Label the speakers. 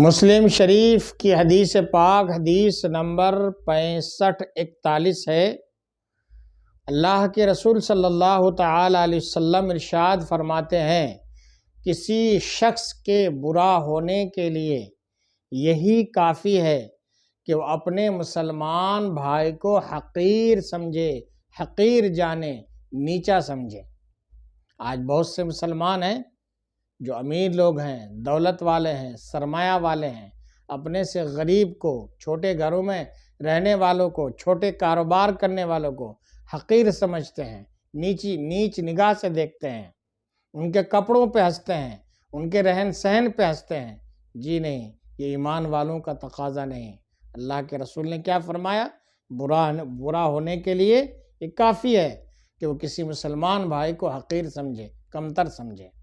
Speaker 1: مسلم شریف کی حدیث پاک حدیث نمبر 6541 ہے۔ اللہ کے رسول صلی اللہ تعالی علیہ وسلم ارشاد فرماتے ہیں، کسی شخص کے برا ہونے کے لیے یہی کافی ہے کہ وہ اپنے مسلمان بھائی کو حقیر سمجھے، حقیر جانے، نیچا سمجھے۔ آج بہت سے مسلمان ہیں جو امیر لوگ ہیں، دولت والے ہیں، سرمایہ والے ہیں، اپنے سے غریب کو، چھوٹے گھروں میں رہنے والوں کو، چھوٹے کاروبار کرنے والوں کو حقیر سمجھتے ہیں، نیچ نگاہ سے دیکھتے ہیں، ان کے کپڑوں پہ ہنستے ہیں، ان کے رہن سہن پہ ہنستے ہیں۔ جی نہیں، یہ ایمان والوں کا تقاضا نہیں۔ اللہ کے رسول نے کیا فرمایا؟ برا ہونے کے لیے یہ کافی ہے کہ وہ کسی مسلمان بھائی کو حقیر سمجھے، کمتر سمجھے۔